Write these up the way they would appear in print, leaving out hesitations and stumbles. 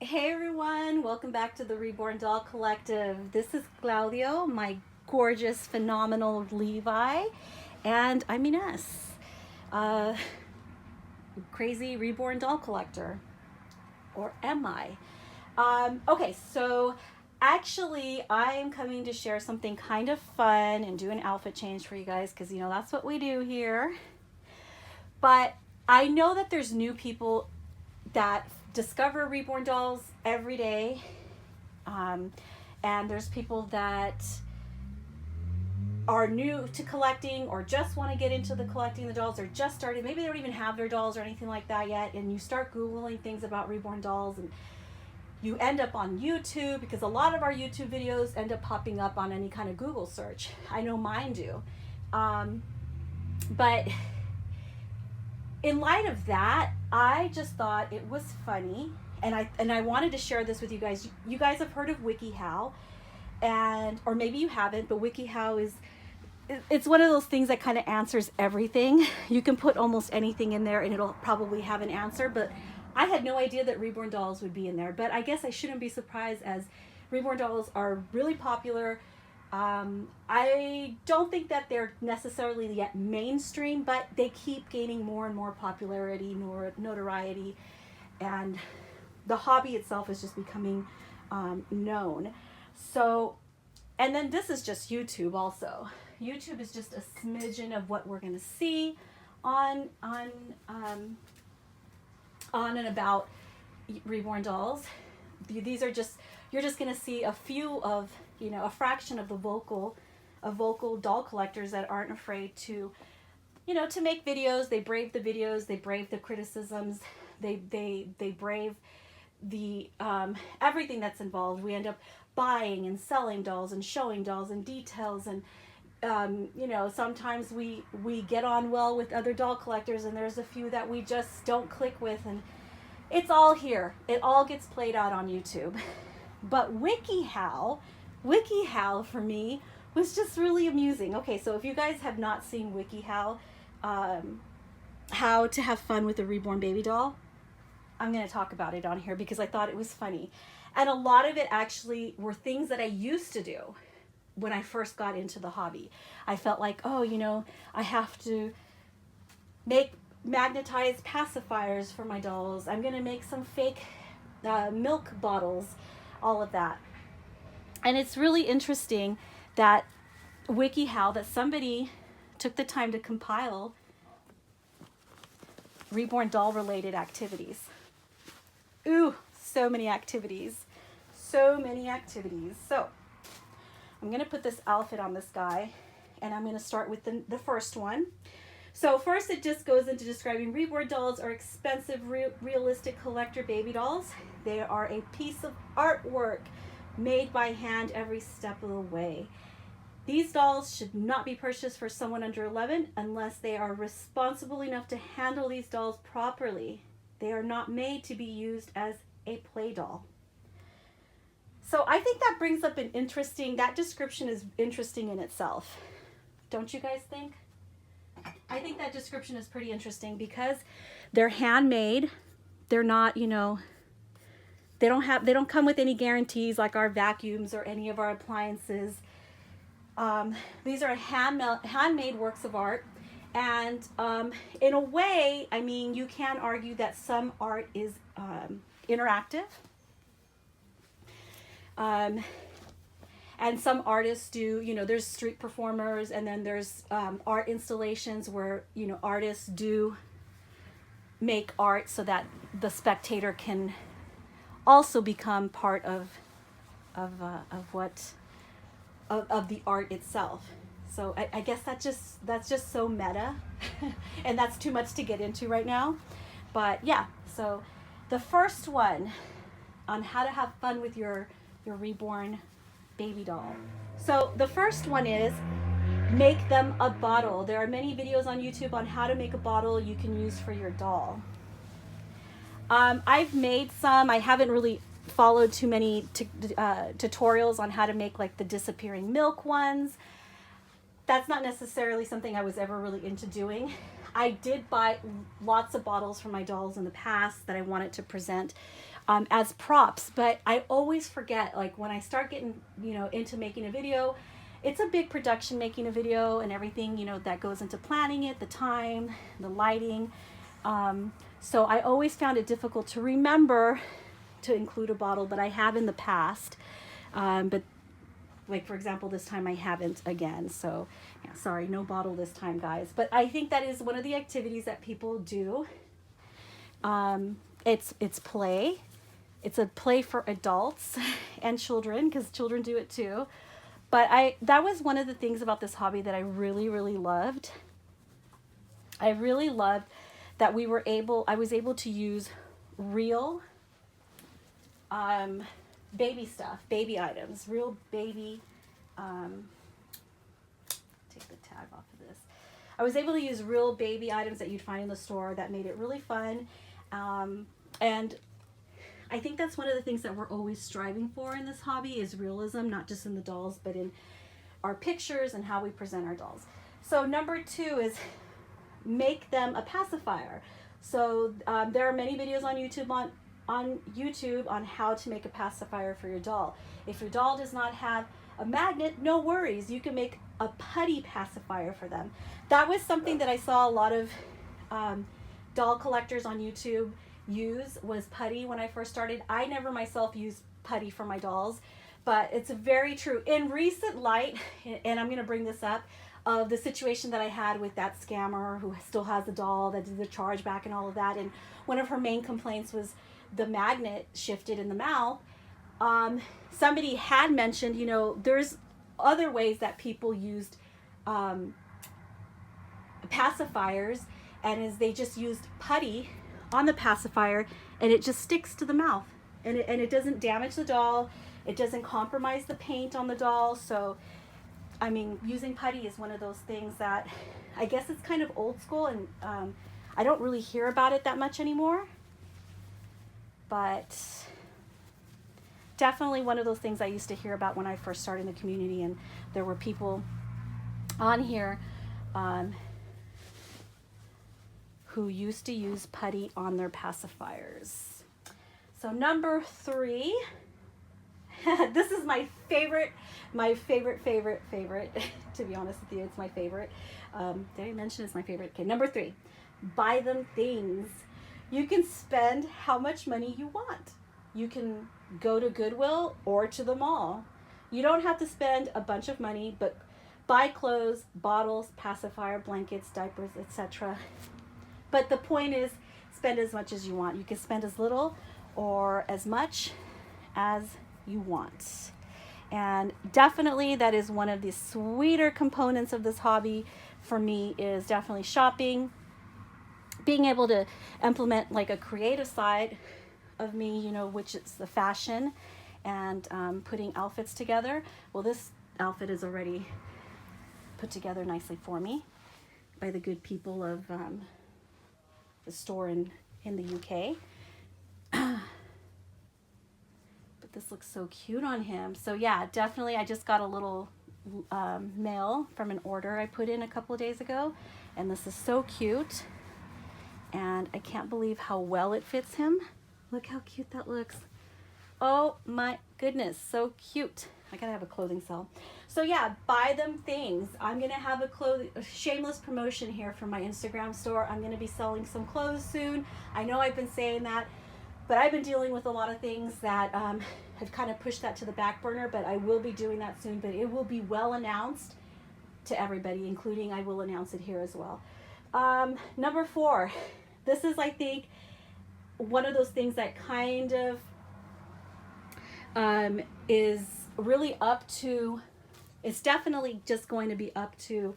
Hey everyone, welcome back to the Reborn Doll Collective. This is Claudio, my gorgeous, phenomenal Levi, and I'm Ines, uh, crazy reborn doll collector. Or am I? Okay, so actually, I am coming to share something kind of fun and do an outfit change for you guys because that's what we do here. But I know that there's new people that discover reborn dolls every day. Um, and there's people that are new to collecting or just want to get into the collecting the dolls or just started. Maybe they don't even have their dolls or anything like that yet. And you start Googling things about reborn dolls and you end up on YouTube because a lot of our YouTube videos end up popping up on any kind of Google search. I know mine do. But in light of that, I just thought it was funny, and I wanted to share this with you guys. You guys have heard of WikiHOW, or maybe you haven't, but WikiHOW it's one of those things that kind of answers everything. You can put almost anything in there and it'll probably have an answer, but I had no idea that reborn dolls would be in there. But I guess I shouldn't be surprised, as reborn dolls are really popular. I don't think that they're necessarily yet mainstream, but they keep gaining more and more popularity, more notoriety, and the hobby itself is just becoming known. So, and then this is just YouTube also. YouTube is just a smidgen of what we're going to see on and about reborn dolls. These are just, you're just going to see a few of, a fraction of the vocal doll collectors that aren't afraid to, to make videos. They brave the videos, they brave the criticisms, they brave the everything that's involved. We end up buying and selling dolls and showing dolls and details, and sometimes we get on well with other doll collectors, and there's a few that we just don't click with, and it's all here. It all gets played out on YouTube. But WikiHOW for me was just really amusing. Okay, so if you guys have not seen WikiHOW, how to have fun with a reborn baby doll, I'm going to talk about it on here because I thought it was funny. And a lot of it actually were things that I used to do when I first got into the hobby. I felt like, I have to make magnetized pacifiers for my dolls. I'm going to make some fake milk bottles, all of that. And it's really interesting that WikiHOW, that somebody took the time to compile reborn doll related activities. Ooh, so many activities. So many activities. So I'm going to put this outfit on this guy, and I'm going to start with the first one. So first, it just goes into describing reborn dolls are expensive, realistic collector baby dolls. They are a piece of artwork made by hand every step of the way. These dolls should not be purchased for someone under 11 unless they are responsible enough to handle these dolls properly. They are not made to be used as a play doll. So I think that brings up that description is interesting in itself. Don't you guys think? I think that description is pretty interesting because they're handmade. They're not, they don't come with any guarantees like our vacuums or any of our appliances. These are handmade works of art. And in a way, you can argue that some art is interactive. And some artists do, there's street performers, and then there's art installations where, artists do make art so that the spectator can also become part of the art itself. So I guess that's just so meta, and that's too much to get into right now. But yeah, so the first one on how to have fun with your reborn baby doll. So the first one is make them a bottle. There are many videos on YouTube on how to make a bottle you can use for your doll. I've made some. I haven't really followed too many tutorials on how to make like the disappearing milk ones. That's not necessarily something I was ever really into doing. I did buy lots of bottles for my dolls in the past that I wanted to present as props, but I always forget, like when I start getting, you know, into making a video, it's a big production making a video and everything, you know, that goes into planning it, the time, the lighting. So I always found it difficult to remember to include a bottle, but I have in the past. But like, for example, this time I haven't again. So yeah, sorry, no bottle this time, guys. But I think that is one of the activities that people do. It's play. It's a play for adults and children, because children do it too. But that was one of the things about this hobby that I really, really loved. I really loved that I was able to use real baby stuff, baby items, real baby, take the tag off of this. I was able to use real baby items that you'd find in the store that made it really fun. And I think that's one of the things that we're always striving for in this hobby is realism, not just in the dolls, but in our pictures and how we present our dolls. So number 2 is make them a pacifier. So there are many videos on YouTube on how to make a pacifier for your doll. If your doll does not have a magnet, no worries. You can make a putty pacifier for them. That was something that I saw a lot of doll collectors on YouTube use, was putty when I first started. I never myself used putty for my dolls, but it's very true. In recent light, and I'm going to bring this up, of the situation that I had with that scammer who still has the doll that did the chargeback and all of that, and one of her main complaints was the magnet shifted in the mouth. Somebody had mentioned, you know, there's other ways that people used pacifiers, and they just used putty on the pacifier, and it just sticks to the mouth, and it doesn't damage the doll, it doesn't compromise the paint on the doll. So I mean, using putty is one of those things that I guess it's kind of old school, and I don't really hear about it that much anymore, but definitely one of those things I used to hear about when I first started in the community, and there were people on here who used to use putty on their pacifiers. So number 3, this is my favorite, to be honest with you, it's my favorite. Did I mention it's my favorite? Okay, number 3, buy them things. You can spend how much money you want. You can go to Goodwill or to the mall. You don't have to spend a bunch of money, but buy clothes, bottles, pacifier, blankets, diapers, etc. But the point is, spend as much as you want. You can spend as little or as much as you want. And definitely that is one of the sweeter components of this hobby for me, is definitely shopping, being able to implement like a creative side of me, you know, which is the fashion and putting outfits together. Well, this outfit is already put together nicely for me by the good people of the store in the UK. But this looks so cute on him. So yeah, definitely I just got a little mail from an order I put in a couple of days ago, and this is so cute, and I can't believe how well it fits him. Look how cute that looks. Oh my goodness, so cute. I gotta have a clothing sale. So yeah, buy them things. I'm gonna have a shameless promotion here for my Instagram store. I'm gonna be selling some clothes soon. I know I've been saying that, but I've been dealing with a lot of things that have kind of pushed that to the back burner, but I will be doing that soon, but it will be well announced to everybody, including I will announce it here as well. Number 4, this is, I think, one of those things that kind of is really up to, it's definitely just going to be up to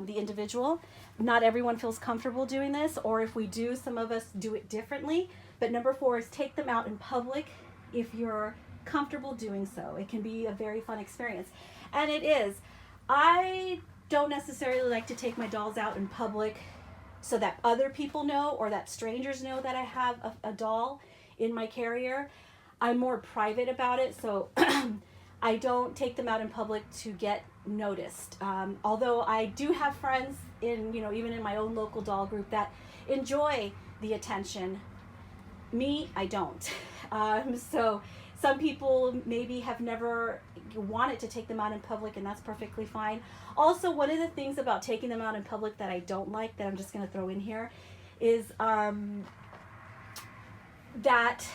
the individual. Not everyone feels comfortable doing this, or if we do, some of us do it differently. But number 4 is take them out in public if you're comfortable doing so. It can be a very fun experience. And it is. I don't necessarily like to take my dolls out in public so that other people know, or that strangers know that I have a doll in my carrier. I'm more private about it. So I don't take them out in public to get noticed. Although I do have friends in, even in my own local doll group that enjoy the attention. Me, I don't. So some people maybe have never wanted to take them out in public, and that's perfectly fine. Also, one of the things about taking them out in public that I don't like, that I'm just going to throw in here, is that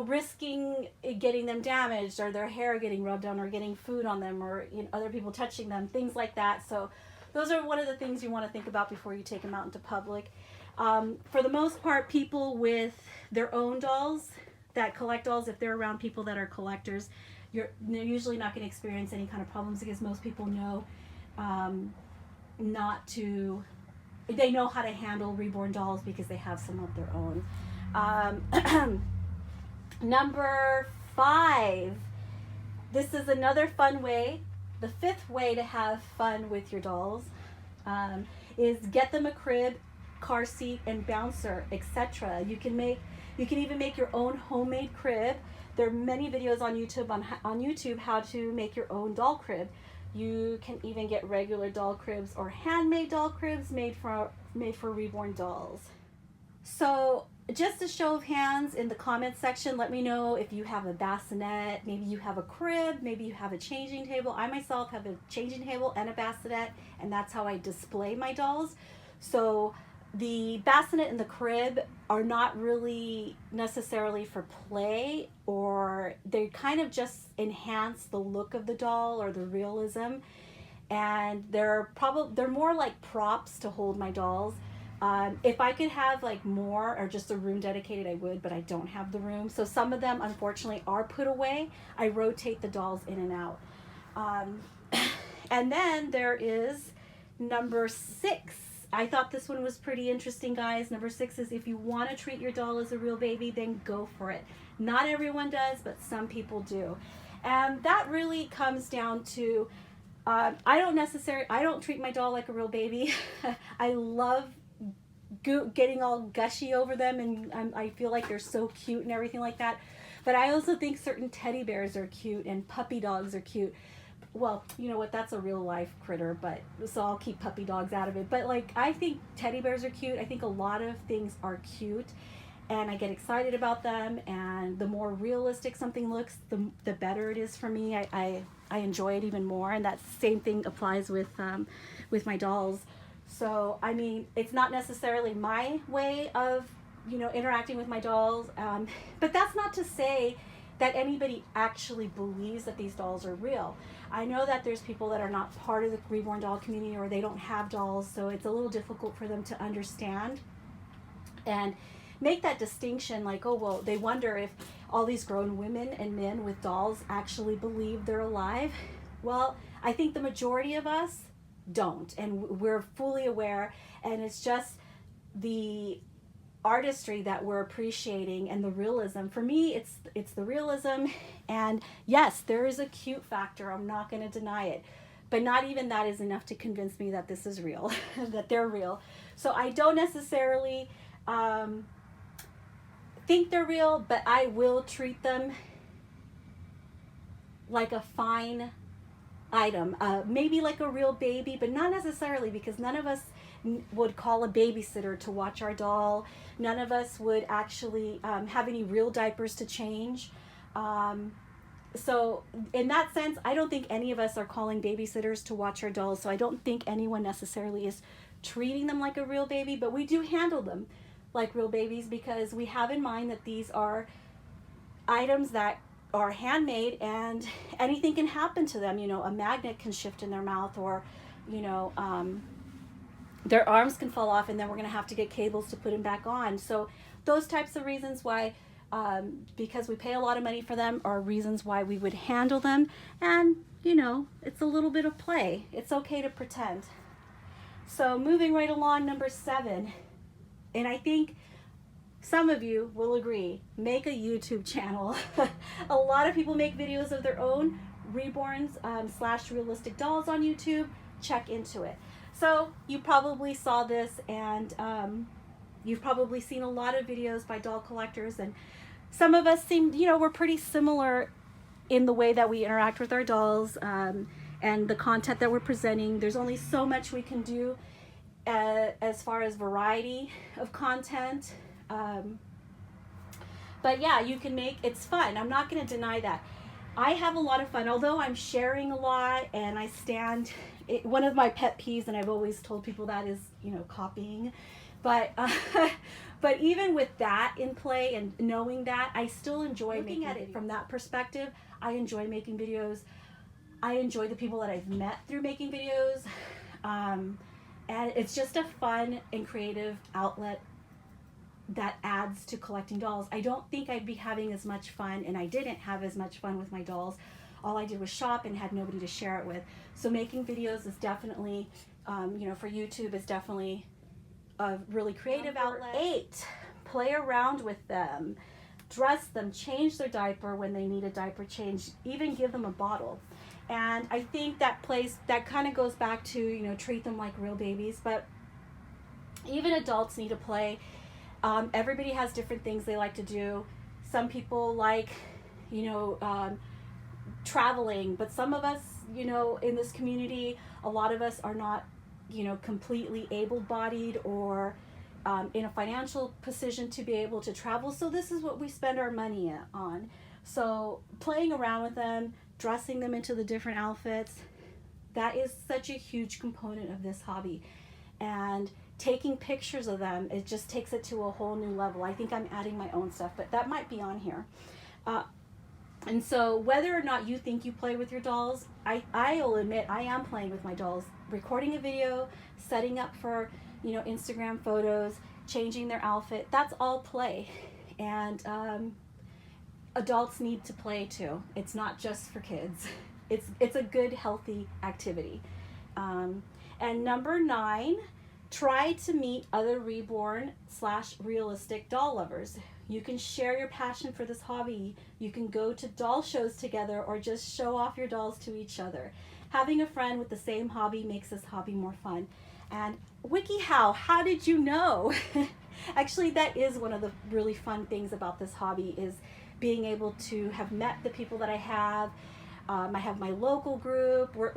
risking getting them damaged, or their hair getting rubbed on, or getting food on them, or other people touching them, things like that. So those are one of the things you want to think about before you take them out into public. For the most part, people with their own dolls that collect dolls, if they're around people that are collectors, they're usually not going to experience any kind of problems, because most people know they know how to handle reborn dolls because they have some of their own. Number 5, this is another fun way. The 5th way to have fun with your dolls is get them a crib, car seat, and bouncer, etc. You can even make your own homemade crib. There are many videos on YouTube how to make your own doll crib. You can even get regular doll cribs or handmade doll cribs made for reborn dolls. So just a show of hands in the comments section, let me know if you have a bassinet, maybe you have a crib, maybe you have a changing table. I myself have a changing table and a bassinet, and that's how I display my dolls. So the bassinet and the crib are not really necessarily for play, or they kind of just enhance the look of the doll or the realism, and they're more like props to hold my dolls. If I could have like more, or just a room dedicated, I would, but I don't have the room. So some of them unfortunately are put away. I rotate the dolls in and out. And then there is number 6. I thought this one was pretty interesting, guys. Number 6 is, if you want to treat your doll as a real baby, then go for it. Not everyone does, but some people do. And that really comes down to, I don't treat my doll like a real baby. I love getting all gushy over them, and I feel like they're so cute and everything like that. But I also think certain teddy bears are cute, and puppy dogs are cute. Well, you know what, that's a real life critter, but so I'll keep puppy dogs out of it. But like, I think teddy bears are cute. I think a lot of things are cute, and I get excited about them, and the more realistic something looks, the better it is for me. I enjoy it even more, and that same thing applies with my dolls. So I mean, it's not necessarily my way of interacting with my dolls, but that's not to say that anybody actually believes that these dolls are real. I know that there's people that are not part of the reborn doll community, or they don't have dolls, so it's a little difficult for them to understand and make that distinction, like, oh, well, they wonder if all these grown women and men with dolls actually believe they're alive. Well, I think the majority of us don't, and we're fully aware, and it's just the artistry that we're appreciating, and the realism. For me, it's the realism, and yes, there is a cute factor, I'm not going to deny it, but not even that is enough to convince me that this is real, that they're real. So I don't necessarily think they're real, but I will treat them like a fine item, maybe like a real baby, but not necessarily, because none of us would call a babysitter to watch our doll. None of us would actually have any real diapers to change. So in that sense, I don't think any of us are calling babysitters to watch our dolls. So I don't think anyone necessarily is treating them like a real baby, but we do handle them like real babies, because we have in mind that these are items that are handmade, and anything can happen to them. A magnet can shift in their mouth, or their arms can fall off, and then we're going to have to get cables to put them back on. So those types of reasons why, because we pay a lot of money for them, are reasons why we would handle them. And it's a little bit of play. It's okay to pretend. So moving right along, number 7, and I think some of you will agree, make a YouTube channel. A lot of people make videos of their own reborns / realistic dolls on YouTube. Check into it. So you probably saw this, and you've probably seen a lot of videos by doll collectors, and some of us seem, we're pretty similar in the way that we interact with our dolls, and the content that we're presenting. There's only so much we can do as far as variety of content. But yeah, you can make, it's fun. I'm not going to deny that. I have a lot of fun, although I'm sharing a lot and I stand, one of my pet peeves, and I've always told people that, is, you know, copying. But but even with that in play and knowing that, I still enjoy looking at it from that perspective. I enjoy making videos. I enjoy the people that I've met through making videos. And it's just a fun and creative outlet that adds to collecting dolls. I don't think I'd be having as much fun, and I didn't have as much fun with my dolls. All I did was shop and had nobody to share it with. So making videos is definitely, you know, for YouTube is definitely a really creative outlet. 8, play around with them, dress them, change their diaper when they need a diaper change, even give them a bottle. And I think that kind of goes back to, you know, treat them like real babies, but even adults need to play. Everybody has different things they like to do. Some people like, you know, traveling, but some of us, you know, in this community, a lot of us are not, you know, completely able-bodied or in a financial position to be able to travel. So this is what we spend our money on. So playing around with them, dressing them into the different outfits, that is such a huge component of this hobby. And taking pictures of them, it just takes it to a whole new level. I think I'm adding my own stuff, but that might be on here. And so whether or not you think you play with your dolls, I'll admit I am playing with my dolls, recording a video, setting up for, you know, Instagram photos, changing their outfit. That's all play. And adults need to play too. It's not just for kids. It's a good, healthy activity. And number 9, try to meet other reborn/realistic doll lovers. You can share your passion for this hobby. You can go to doll shows together or just show off your dolls to each other. Having a friend with the same hobby makes this hobby more fun. And WikiHOW, how did you know? Actually, that is one of the really fun things about this hobby, is being able to have met the people that I have. I have my local group. We're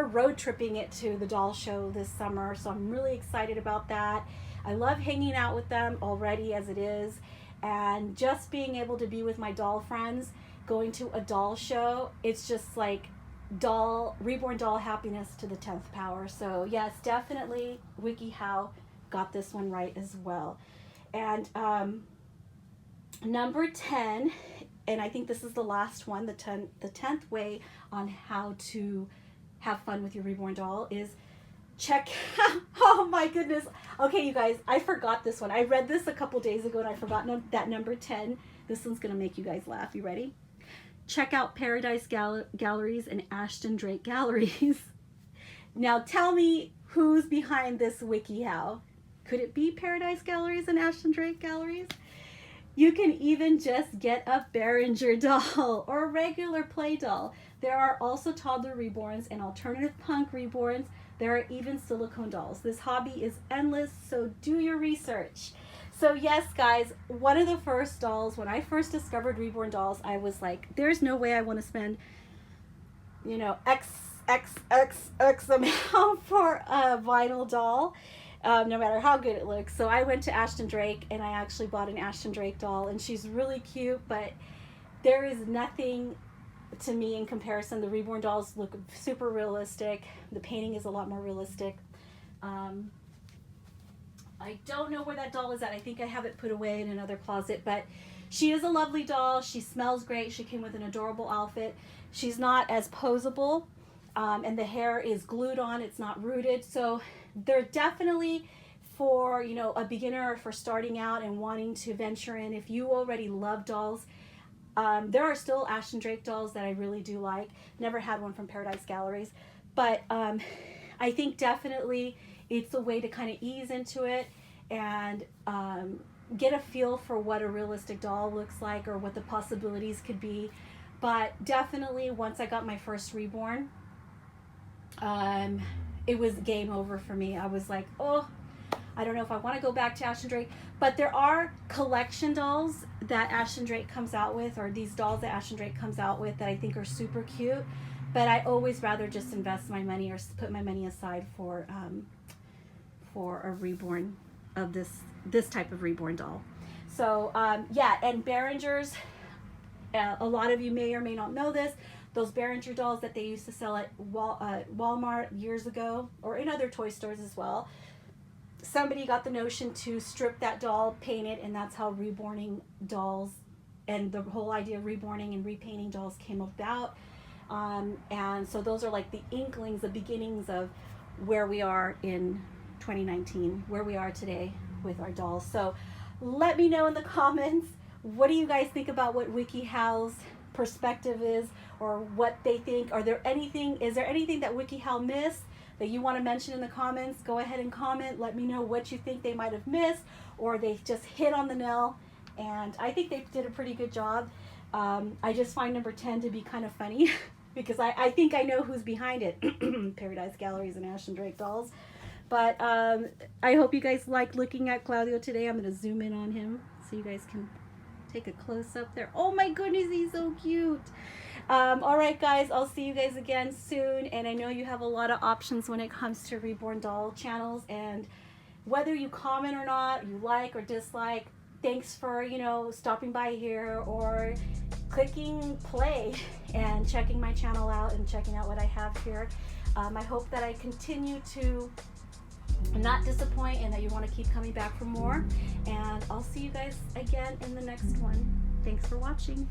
road tripping it to the doll show this summer, so I'm really excited about that. I love hanging out with them already as it is, and just being able to be with my doll friends, going to a doll show, it's just like reborn doll happiness to the 10th power. So yes, definitely WikiHOW got this one right as well. And number 10, and I think this is the last one, the 10th way on how to have fun with your reborn doll is check out, oh my goodness. Okay, you guys, I forgot this one. I read this a couple days ago and I forgot that number 10. This one's gonna make you guys laugh. You ready? Check out Paradise Galleries and Ashton Drake Galleries. Now tell me who's behind this WikiHOW. Could it be Paradise Galleries and Ashton Drake Galleries? You can even just get a Behringer doll or a regular play doll. There are also toddler reborns and alternative punk reborns. There are even silicone dolls. This hobby is endless, so do your research. So yes, guys, one of the first dolls, when I first discovered reborn dolls, I was like, there's no way I want to spend, you know, X amount for a vinyl doll, no matter how good it looks. So I went to Ashton Drake and I actually bought an Ashton Drake doll, and she's really cute, but there is nothing to me in comparison. The reborn dolls look super realistic. The painting is a lot more realistic. I don't know where that doll is at. I think I have it put away in another closet, but she is a lovely doll. She smells great. She came with an adorable outfit. She's not as posable, and the hair is glued on. It's not rooted. So they're definitely for, you know, a beginner, or for starting out and wanting to venture in. If you already love dolls, there are still Ashton Drake dolls that I really do like. Never had one from Paradise Galleries, but I think definitely it's a way to kind of ease into it and get a feel for what a realistic doll looks like or what the possibilities could be. But definitely once I got my first reborn, it was game over for me. I was like, oh, I don't know if I want to go back to Ashton Drake, but there are collection dolls that Ashton Drake comes out with, or these dolls that Ashton Drake comes out with that I think are super cute. But I always rather just invest my money or put my money aside for a reborn of this type of reborn doll. So yeah, and Behringer's, a lot of you may or may not know this, those Behringer dolls that they used to sell at Walmart years ago, or in other toy stores as well, somebody got the notion to strip that doll, paint it, and that's how reborning dolls and the whole idea of reborning and repainting dolls came about. And so those are like the inklings, the beginnings of where we are in 2019, where we are today with our dolls. So let me know in the comments, what do you guys think about what WikiHOW's perspective is, or what they think? Is there anything that WikiHOW missed that you want to mention in the comments? Go ahead and comment. Let me know what you think they might have missed, or they just hit on the nail. And I think they did a pretty good job. I just find number 10 to be kind of funny because I think I know who's behind it. Paradise Galleries and Ashton Drake dolls. But I hope you guys liked looking at Claudio today. I'm going to zoom in on him so you guys can take a close up there. Oh my goodness, he's so cute. All right, guys, I'll see you guys again soon. And I know you have a lot of options when it comes to Reborn doll channels. And whether you comment or not, you like or dislike, thanks for, stopping by here or clicking play and checking my channel out and checking out what I have here. I hope that I continue to not disappoint and that you want to keep coming back for more. And I'll see you guys again in the next one. Thanks for watching.